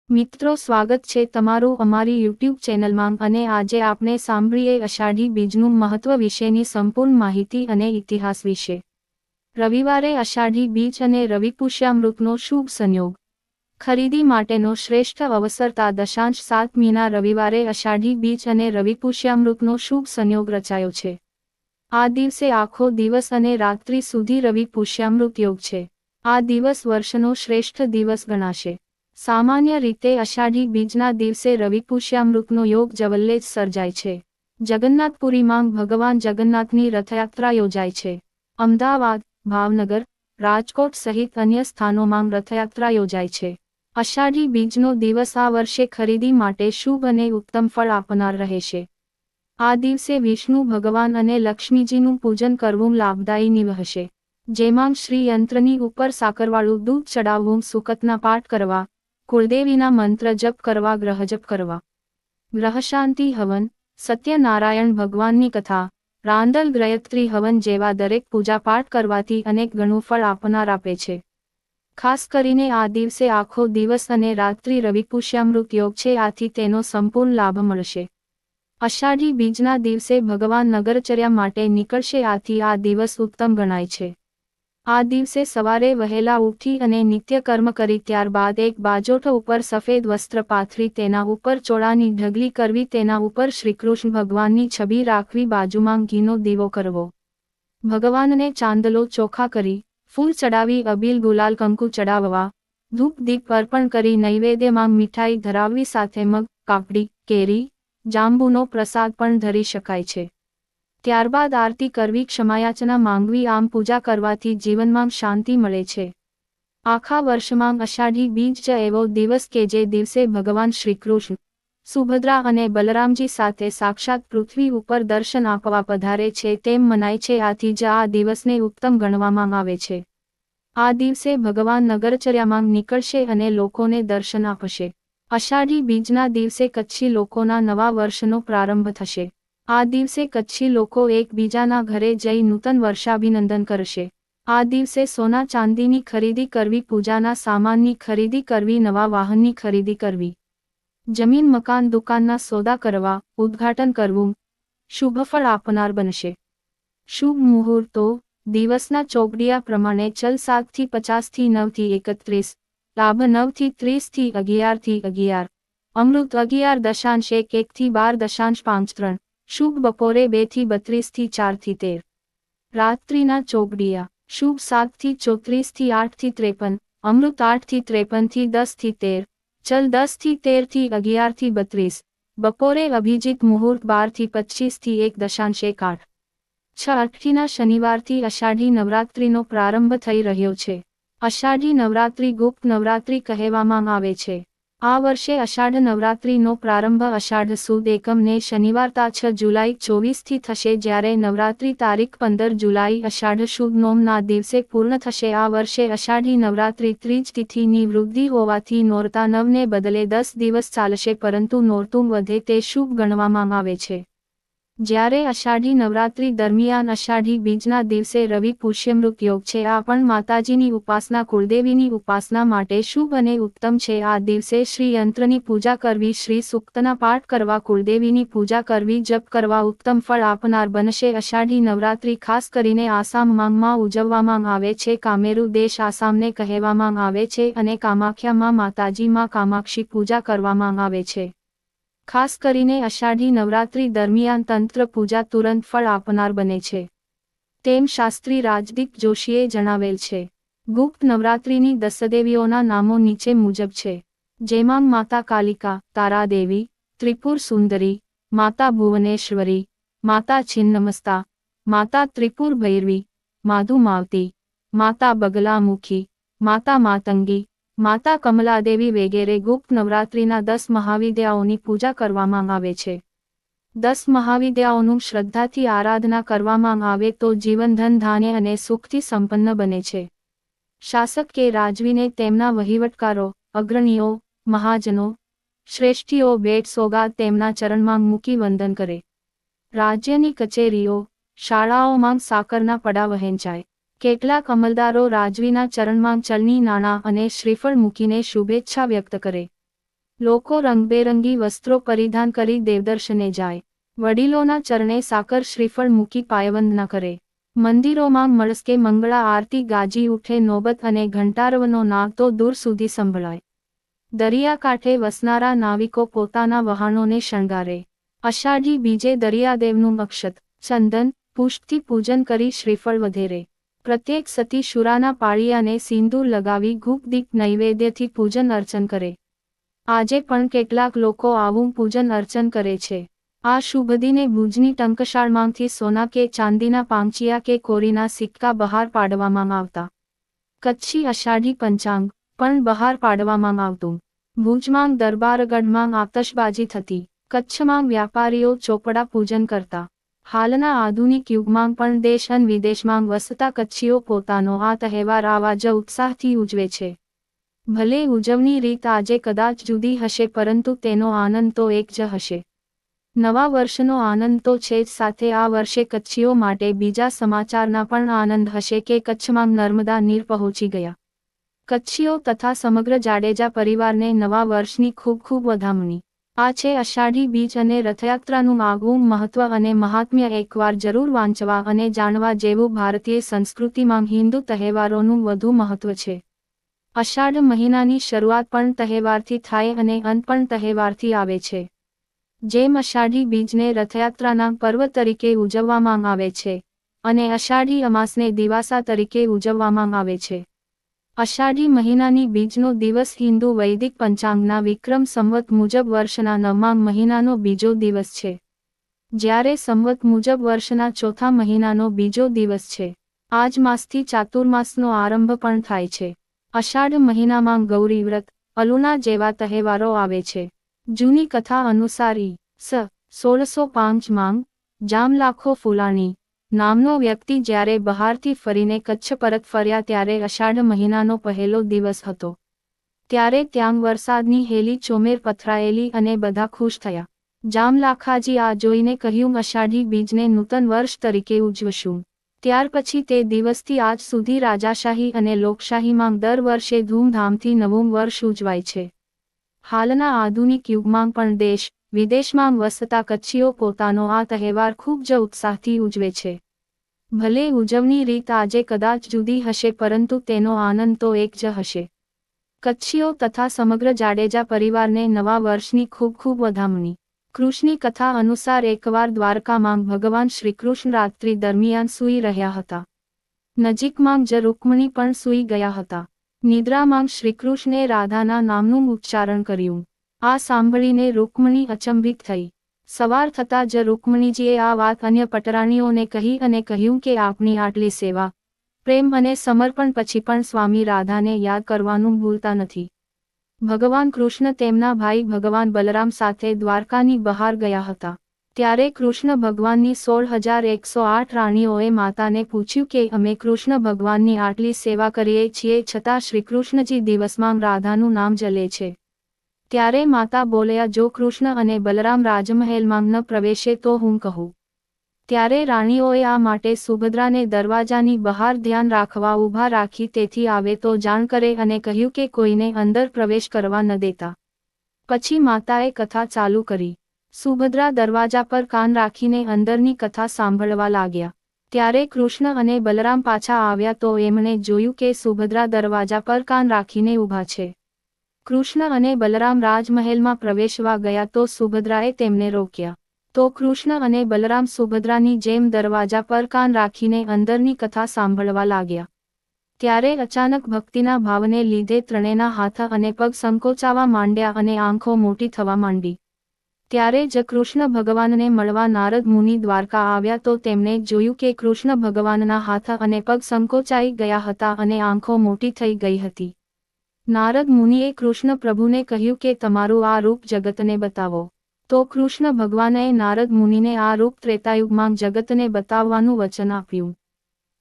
મિત્રો સ્વાગત છે તમારું અમારી યુટ્યુબ ચેનલમાં અને આજે આપણે સાંભળીએ અષાઢી બીજનું મહત્વ વિશેની સંપૂર્ણ માહિતી અને ઇતિહાસ વિશે। રવિવારે અષાઢી બીજ અને રવિપુષ્યામૃતનો શુભ સંયોગ। ખરીદી માટેનો શ્રેષ્ઠ અવસર તા 7મીના રવિવારે અષાઢી બીજ અને રવિપુષ્યામૃતનો શુભ સંયોગ રચાયો છે। આ દિવસે આખો દિવસ અને રાત્રિ સુધી રવિપુષ્યામૃત યોગ છે। આ દિવસ વર્ષનો શ્રેષ્ઠ દિવસ ગણાશે। સામાન્ય રીતે અષાઢી બીજના દિવસે રવિપુષ્યામૃતનો યોગ જવલ્લે જ સર્જાય છે। જગન્નાથપુરીમાં ભગવાન જગન્નાથની રથયાત્રા યોજાય છે। અમદાવાદ, ભાવનગર, રાજકોટ સહિત અન્ય સ્થાનોમાં રથયાત્રા યોજાય છે। અષાઢી બીજનો દિવસ આ વર્ષે ખરીદી માટે શુભ અને ઉત્તમ ફળ આપનાર રહેશે। આ દિવસે વિષ્ણુ ભગવાન અને લક્ષ્મીજીનું પૂજન કરવું લાભદાયી નિવહશે। જેમાં શ્રી યંત્રની ઉપર સાકરવાળું દૂધ ચડાવવું, સુકતના પાઠ કરવા, કુળદેવીના મંત્ર જપ કરવા, ગ્રહજપ કરવા, ગ્રહશાંતિ હવન, સત્યનારાયણ ભગવાનની કથા, રાંદલ ગાયત્રી હવન જેવા દરેક પૂજાપાઠ કરવાથી અનેક ગણું ફળ આપનાર આપે છે। ખાસ કરીને આ દિવસે આખો દિવસ અને રાત્રિ રવિપુષ્યામૃત યોગ છે, આથી તેનો સંપૂર્ણ લાભ મળશે। અષાઢી બીજના દિવસે ભગવાન નગરચર્યા માટે નીકળશે, આથી આ દિવસ ઉત્તમ ગણાય છે। આ દિવસે સવારે વહેલા ઉઠી અને નિત્યકર્મ કરી ત્યારબાદ એક બાજોઠ ઉપર સફેદ વસ્ત્ર પાથરી તેના ઉપર ચોળાની ઢગલી કરવી, તેના ઉપર શ્રીકૃષ્ણ ભગવાનની છબી રાખવી, બાજુમાં ઘીનો દીવો કરવો, ભગવાનને ચાંદલો ચોખા કરી, ફૂલ ચડાવી, અબીલ ગુલાલ કંકુ ચડાવવા, ધૂપ દીપ અર્પણ કરી નૈવેદ્યમાં મીઠાઈ ધરાવવી, સાથે મગ, કાકડી, કેરી, જાંબુનો પ્રસાદ પણ ધરી શકાય છે। ત્યારબાદ આરતી કરવી, ક્ષમાયાચના માંગવી, આમ પૂજા કરવાથી જીવનમાં શાંતિ મળે છે। આખા વર્ષમાં અષાઢી બીજ જ એવો દિવસ કે જે દિવસે ભગવાન શ્રીકૃષ્ણ, સુભદ્રા અને બલરામજી સાથે સાક્ષાત પૃથ્વી ઉપર દર્શન આપવા પધારે છે તેમ મનાય છે, આથી જ આ દિવસને ઉત્તમ ગણવામાં આવે છે। આ દિવસે ભગવાન નગરચર્યામાં નીકળશે અને લોકોને દર્શન આપશે। અષાઢી બીજના દિવસે કચ્છી લોકોના નવા વર્ષનો પ્રારંભ થશે। આ દિવસે કચ્છી લોકો એકબીજાના ઘરે જઈ નૂતન વર્ષાભિનંદન કરશે। આ દિવસે સોના ચાંદીની ખરીદી કરવી, પૂજાના સામાનની ખરીદી કરવી, નવા વાહનની ખરીદી કરવી, જમીન મકાન દુકાનના સોદા કરવા, ઉદ્ઘાટન કરવું શુભફળ આપનાર બનશે। શુભ મુહૂર્તો દિવસના ચોપડિયા પ્રમાણે ચલ 7 થી 50 થી 9 થી 31, લાભ 9 થી 30 થી 11 થી 11, અમૃત 11.1 થી 12.53, શુભ બપોરે 2 થી 32 થી 4 થી 13, રાત્રિના ચોપડિયા શુભ 7 થી 34 થી 8 થી 53, અમૃત 8 થી 53 થી 10 થી 13, ચલ 10 થી 13 થી 11 થી 32, બપોરે અભિજીત મુહૂર્ત 12 થી 25 થી 1.8, 6/8ના શનિવારથી અષાઢી નવરાત્રિનો પ્રારંભ થઈ રહ્યો છે। અષાઢી નવરાત્રિ ગુપ્ત નવરાત્રિ કહેવામાં આવે છે। આ વર્ષે અષાઢ નવરાત્રિનો પ્રારંભ અષાઢ સુદ એકમને શનિવાર તા 6 જુલાઈ 24થી થશે, જ્યારે નવરાત્રિ તારીખ 15 જુલાઈ અષાઢ શુદ નોમના દિવસે પૂર્ણ થશે। આ વર્ષે અષાઢી નવરાત્રિ ત્રીજ તિથિની વૃદ્ધિ હોવાથી નોરતા 9ને બદલે 10 દિવસ ચાલશે, પરંતુ નોરતું વધે તે શુભ ગણવામાં આવે છે। જ્યારે અષાઢી નવરાત્રિ દરમિયાન અષાઢી બીજના દિવસે રવિ પુષ્યમૃત યોગ છે, આ પણ માતાજીની ઉપાસના, કુળદેવીની ઉપાસના માટે શુભ અને ઉત્તમ છે। આ દિવસે શ્રી યંત્રની પૂજા કરવી, શ્રી સૂક્તના પાઠ કરવા, કુળદેવીની પૂજા કરવી, જપ કરવા ઉત્તમ ફળ આપનાર બનશે। અષાઢી નવરાત્રિ ખાસ કરીને આસામમાં ઉજવવામાં આવે છે। કામેરુ દેશ આસામને કહેવામાં આવે છે અને કામાખ્યામાં માતાજીમાં કામાક્ષી પૂજા કરવામાં આવે છે। ખાસ કરીને અષાઢી નવરાત્રિ દરમિયાન તંત્ર પૂજા તુરંત ફળ આપનાર બને છે, તેમ શાસ્ત્રી રાજદીપ જોશીએ જણાવેલ છે। ગુપ્ત નવરાત્રિની 10 દેવીઓના નામો નીચે મુજબ છે, જેમાં માતા કાલિકા, તારાદેવી, ત્રિપુર સુંદરી, માતા ભુવનેશ્વરી, માતા છિન્નમસ્તા, માતા ત્રિપુર ભૈરવી, માધુ માવતી, માતા બગલામુખી, માતા માતંગી, માતા કમલાદેવી વગેરે ગુપ્ત નવરાત્રિના 10 મહાવિદ્યાઓની પૂજા કરવામાં આવે છે। 10 મહાવિદ્યાઓનું શ્રદ્ધાથી આરાધના કરવામાં આવે તો જીવન ધન ધાન્ય અને સુખથી સંપન્ન બને છે। શાસક કે રાજવીને તેમના વહીવટકારો, અગ્રણીઓ, મહાજનો, શ્રેષ્ઠીઓ ભેટ સોગાદ તેમના ચરણમાં મૂકી વંદન કરે। રાજ્યની કચેરીઓ, શાળાઓમાં સાકરના પડા વહેંચાય। કેટલાક અમલદારો રાજવીના ચરણમાં ચલણી નાણાં અને શ્રીફળ મૂકીને શુભેચ્છા વ્યક્ત કરે। લોકો રંગબેરંગી વસ્ત્રો પરિધાન કરી દેવદર્શને જાય. વડીલોના ચરણે સાકર શ્રીફળ મૂકી પાયવંદના કરે. મંદિરોમાં મળસ્કે મંગળા આરતી ગાજી ઉઠે નોબત અને ઘંટારવનો નાદ તો દૂર સુધી સંભળાય. દરિયાકાંઠે વસનારા નાવિકો પોતાના વહાણોને શણગારે. અષાઢી બીજે દરિયાદેવનું અક્ષત, ચંદન, પુષ્પથી પૂજન કરી શ્રીફળ વધેરે. પ્રત્યેક સતી શુરાના પાળિયાને સિંદૂર લગાવી ધૂપ-દીપ નૈવેદ્યથી પૂજન અર્ચન કરે. આજે પણ કેટલાક લોકો આવું પૂજન અર્ચન કરે છે. આ શુભદિને ભુજની ટંકશાળમાંથી સોના કે ચાંદીના પાંચિયા કે કોરીના સિક્કા બહાર પાડવામાં આવતા. કચ્છી અષાઢી પંચાંગ પણ બહાર પાડવામાં આવતું. ભુજમાં દરબારગઢમાં આતશબાજી થતી. કચ્છમાં વ્યાપારીઓ ચોપડા પૂજન કરતા. હાલના આધુનિક યુગમાં પણ દેશ અને વિદેશમાં વસતા કચ્છીઓ પોતાનો આ તહેવાર આવા જ ઉત્સાહથી ઉજવે છે. ભલે ઉજવણી રીત આજે કદાચ જુદી હશે પરંતુ તેનો આનંદ તો એક જ હશે. નવા વર્ષનો આનંદ તો છે જ, સાથે આ વર્ષે કચ્છીઓ માટે બીજા સમાચારના પણ આનંદ હશે કે કચ્છમાં નર્મદા નીર પહોંચી ગયા. કચ્છીઓ તથા સમગ્ર જાડેજા પરિવારને નવા વર્ષની ખૂબ ખૂબ વધામણી. આ છે અષાઢી બીજ અને રથયાત્રાનું આગવું મહત્વ અને મહાત્મ્ય. એકવાર જરૂર વાંચવા અને જાણવા જેવું. ભારતીય સંસ્કૃતિમાં હિન્દુ તહેવારોનું વધુ મહત્વ છે. અષાઢ મહિનાની શરૂઆત પણ તહેવારથી થાય અને અંત પણ તહેવારથી આવે છે. જેમ અષાઢી બીજને રથયાત્રાના પર્વ તરીકે ઉજવવામાં આવે છે અને અષાઢી અમાસને દિવાસા તરીકે ઉજવવામાં આવે છે. અષાઢી મહિનાની બીજનો દિવસ હિન્દુ વૈદિક પંચાંગના વિક્રમ સંવત મુજબ વર્ષના 9મા મહિનાનો બીજો દિવસ છે, જ્યારે સંવત મુજબ વર્ષના ચોથા મહિનાનો બીજો દિવસ છે. આ જ માસથી ચાતુર્માસનો આરંભ પણ થાય છે. અષાઢ મહિનામાં ગૌરી વ્રત, અલુણા જેવા તહેવારો આવે છે. જૂની કથા અનુસાર ઈ.સ. 1605માં જામલાખો ફુલાણી નામનો વ્યક્તિ જ્યારે બહારથી ફરીને કચ્છ પરત ફર્યા ત્યારે અષાઢ મહિનાનો પહેલો દિવસ હતો. ત્યારે ત્યાં વરસાદની હેલી ચોમેર પથરાયેલી અને બધા ખુશ થયા. જામલાખાજી આ જોઈને કહ્યું, અષાઢી બીજને નૂતન વર્ષ તરીકે ઉજવશું. ત્યાર પછી તે દિવસથી આજ સુધી રાજાશાહી અને લોકશાહીમાં દર વર્ષે ધૂમધામથી નવું વર્ષ ઉજવાય છે. હાલના આધુનિક યુગમાં પણ દેશ વિદેશમાં વસતા કચ્છીઓ પોતાનો આ તહેવાર ખૂબ જ ઉત્સાહથી ઉજવે છે. ભલે ઉજવણી રીત આજે કદાચ જુદી હશે પરંતુ તેનો આનંદ તો એક જ હશે. કચ્છીઓ તથા સમગ્ર જાડેજા પરિવારને નવા વર્ષની ખૂબ ખૂબ વધામણી. કૃષ્ણની કથા અનુસાર એકવાર દ્વારકામાં ભગવાન શ્રીકૃષ્ણ રાત્રિ દરમિયાન સૂઈ રહ્યા હતા. નજીકમાં જ રૂકમણી પણ સૂઈ ગયા હતા. નિદ્રામાં શ્રીકૃષ્ણે રાધાના નામનું ઉચ્ચારણ કર્યું. આ સાંભળીને રૂકમણી અચંબિત થઈ. સવાર થતાં જ રૂકમણીજીએ આ વાત અન્ય પટરાણીઓને કહી અને કહ્યું કે આપની આટલી સેવા, પ્રેમ અને સમર્પણ પછી પણ સ્વામી રાધાને યાદ કરવાનું ભૂલતા નથી. ભગવાન કૃષ્ણ તેમના ભાઈ ભગવાન બલરામ સાથે દ્વારકાની બહાર ગયા હતા. ત્યારે કૃષ્ણ ભગવાનની 16,108 રાણીઓએ માતાને પૂછ્યું કે અમે કૃષ્ણ ભગવાનની આટલી સેવા કરીએ છીએ છતાં શ્રીકૃષ્ણજી દિવસમાં રાધાનું નામ જ લે છે. ત્યારે માતા બોલ્યા, જો કૃષ્ણ અને બલરામ રાજમહેલમાં ન પ્રવેશે તો હું કહું. ત્યારે રાણીઓએ આ માટે સુભદ્રાને દરવાજાની બહાર ધ્યાન રાખવા ઊભા રાખી, તેથી આવે તો જાણ કરે અને કહ્યું કે કોઈને અંદર પ્રવેશ કરવા ન દેતા. પછી માતાએ કથા ચાલુ કરી. સુભદ્રા દરવાજા પર કાન રાખીને અંદરની કથા સાંભળવા લાગ્યા. ત્યારે કૃષ્ણ અને બલરામ પાછા આવ્યા તો એમણે જોયું કે સુભદ્રા દરવાજા પર કાન રાખીને ઊભા છે. કૃષ્ણ અને બલરામ રાજમહેલમાં પ્રવેશવા ગયા તો સુભદ્રાએ તેમને રોક્યા. તો કૃષ્ણ અને બલરામ સુભદ્રાની જેમ દરવાજા પર કાન રાખીને અંદરની કથા સાંભળવા લાગ્યા. ત્યારે અચાનક ભક્તિના ભાવને લીધે ત્રણેના હાથ અને પગ સંકોચાવા માંડ્યા અને આંખો મોટી થવા માંડી. ત્યારે જ કૃષ્ણ ભગવાનને મળવા નારદ મુનિ દ્વારકા આવ્યા તો તેમણે જોયું કે કૃષ્ણ ભગવાનના હાથ અને પગ સંકોચાઈ ગયા હતા અને આંખો મોટી થઈ ગઈ હતી. નારદ મુનિએ કૃષ્ણ પ્રભુને કહ્યું કે તમારું આ રૂપ જગતને બતાવો. તો કૃષ્ણ ભગવાનએ નારદ મુનિને આ રૂપ ત્રેતાયુગમાં જગતને બતાવવાનું વચન આપ્યું.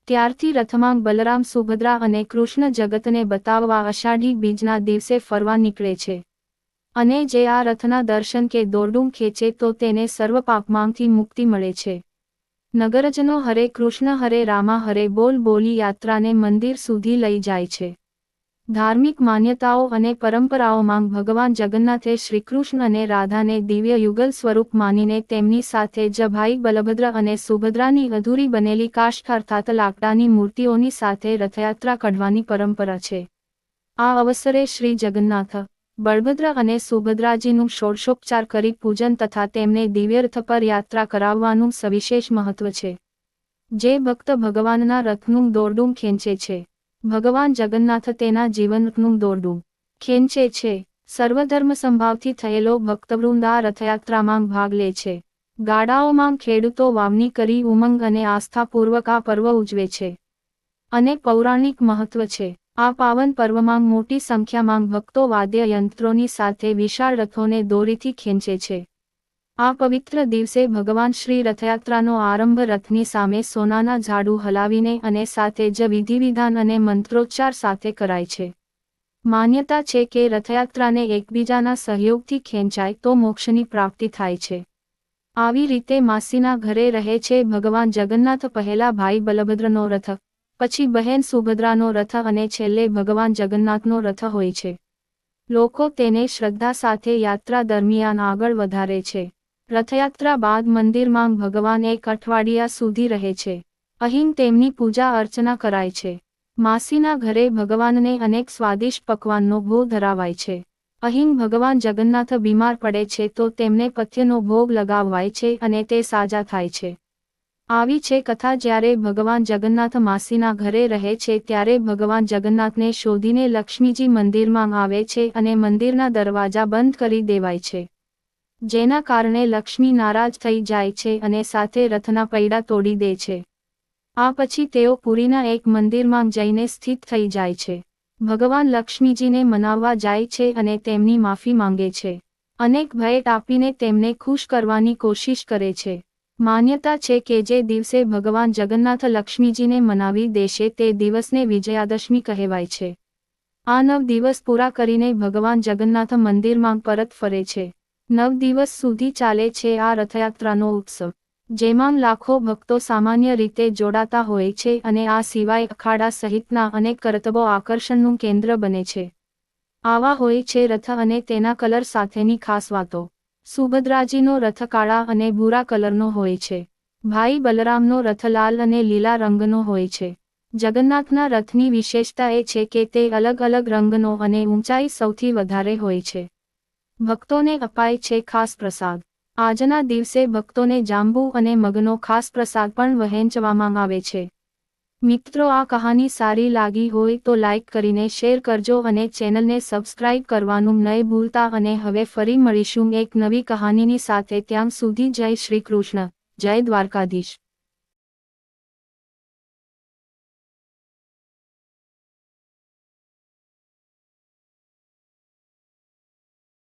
ત્યારથી રથમાં બલરામ સુભદ્રા અને કૃષ્ણ જગતને બતાવવા અષાઢી બીજના દિવસે ફરવા નીકળે છે. અને જે આ રથના દર્શન કે દોરડું ખેંચે તો તેને સર્વ પાપમાંથી મુક્તિ મળે છે. નગરજનો હરે કૃષ્ણ હરે રામા હરે બોલ બોલી યાત્રાને મંદિર સુધી લઈ જાય છે. ધાર્મિક માન્યતાઓ અને પરંપરાઓમાં ભગવાન જગન્નાથે શ્રીકૃષ્ણ અને રાધાને દિવ્ય યુગલ સ્વરૂપ માનીને તેમની સાથે જ ભાઈ બલભદ્ર અને સુભદ્રાની અધૂરી બનેલી કાષ્ઠ અર્થાત લાકડાની મૂર્તિઓની સાથે રથયાત્રા કાઢવાની પરંપરા છે. આ અવસરે શ્રી જગન્નાથ, બળભદ્ર અને સુભદ્રાજીનું ષોડશોપચાર કરી પૂજન તથા તેમને દિવ્ય રથ પર યાત્રા કરાવવાનું સવિશેષ મહત્વ છે. જે ભક્ત ભગવાનના રથનું દોરડું ખેંચે છે, ભગવાન જગન્નાથ તેના જીવનનું દોરડું ખેંચે છે. સર્વધર્મ સંભાવથી થયેલો ભક્તવૃંદ આ રથયાત્રામાં ભાગ લે છે. ગાડાઓમાં ખેડૂતો વાવણી કરી ઉમંગ અને આસ્થાપૂર્વક આ પર્વ ઉજવે છે. અને પૌરાણિક મહત્વ છે. આ પાવન પર્વમાં મોટી સંખ્યામાં ભક્તો વાદ્ય યંત્રોની સાથે વિશાળ રથોને દોરીથી ખેંચે છે. આ પવિત્ર દિવસે ભગવાન શ્રી રથયાત્રાનો આરંભ રથની સામે સોનાના ઝાડુ હલાવીને અને સાથે જ વિધિવિધાન અને મંત્રોચ્ચાર સાથે કરાય છે. માન્યતા છે કે રથયાત્રાને એકબીજાના સહયોગથી ખેંચાય તો મોક્ષની પ્રાપ્તિ થાય છે. આવી રીતે માસીના ઘરે રહે છે ભગવાન જગન્નાથ. પહેલા ભાઈ બલભદ્રનો રથ, પછી બહેન સુભદ્રાનો રથ અને છેલ્લે ભગવાન જગન્નાથનો રથ હોય છે. લોકો તેને શ્રદ્ધા સાથે યાત્રા દરમિયાન આગળ વધારે છે. રથયાત્રા બાદ મંદિરમાં ભગવાન એક અઠવાડિયા સુધી રહે છે. અહીં તેમની પૂજા અર્ચના કરાય છે. માસીના ઘરે ભગવાનને અનેક સ્વાદિષ્ટ પકવાનનો ભોગ ધરાવાય છે. અહીં ભગવાન જગન્નાથ બીમાર પડે છે તો તેમને પથ્યનો ભોગ લગાવાય છે અને તે સાજા થાય છે. આવી છે કથા. જ્યારે ભગવાન જગન્નાથ માસીના ઘરે રહે છે ત્યારે ભગવાન જગન્નાથને શોધીને લક્ષ્મીજી મંદિરમાં આવે છે અને મંદિરના દરવાજા બંધ કરી દેવાય છે. જેના કારણે લક્ષ્મી નારાજ થઈ જાય છે અને સાથે રથના પૈડા તોડી દે છે. આ પછી તેઓ પુરીના એક મંદિરમાં જઈને સ્થિત થઈ જાય છે. ભગવાન લક્ષ્મીજીને મનાવવા જાય છે અને તેમની માફી માંગે છે. અનેક ભેટ આપીને તેમને ખુશ કરવાની કોશિશ કરે છે. માન્યતા છે કે જે દિવસે ભગવાન જગન્નાથ લક્ષ્મીજીને મનાવી દેશે તે દિવસને વિજયાદશમી કહેવાય છે. આ 9 દિવસ પૂરા કરીને ભગવાન જગન્નાથ મંદિરમાં પરત ફરે છે. 9 દિવસ સુધી ચાલે છે આ રથયાત્રાનો ઉત્સવ, જેમાં લાખો ભક્તો સામાન્ય રીતે જોડાતા હોય છે અને આ સિવાય અખાડા સહિતના અનેક કરતબો આકર્ષણનું કેન્દ્ર બને છે. આવા હોય છે રથ અને તેના કલર સાથેની ખાસ વાતો. સુભદ્રાજીનો રથ કાળા અને ભૂરા કલરનો હોય છે. ભાઈ બલરામનો રથ લાલ અને લીલા રંગનો હોય છે. જગન્નાથના રથની વિશેષતા એ છે કે તે અલગ અલગ રંગનો અને ઊંચાઈ સૌથી વધારે હોય છે. ભક્તોને અપાય છે ખાસ પ્રસાદ. આજના દિવસે ભક્તોને જાંબુ અને મગનો ખાસ પ્રસાદ પણ વહેંચવામાં આવે છે. મિત્રો, આ કહાની સારી લાગી હોય તો લાઈક કરીને શેર કરજો અને ચેનલને સબસ્ક્રાઇબ કરવાનું ન ભૂલતા. અને હવે ફરી મળીશું એક નવી કહાનીની સાથે. ત્યાં સુધી જય શ્રી કૃષ્ણ, જય દ્વારકાધીશ.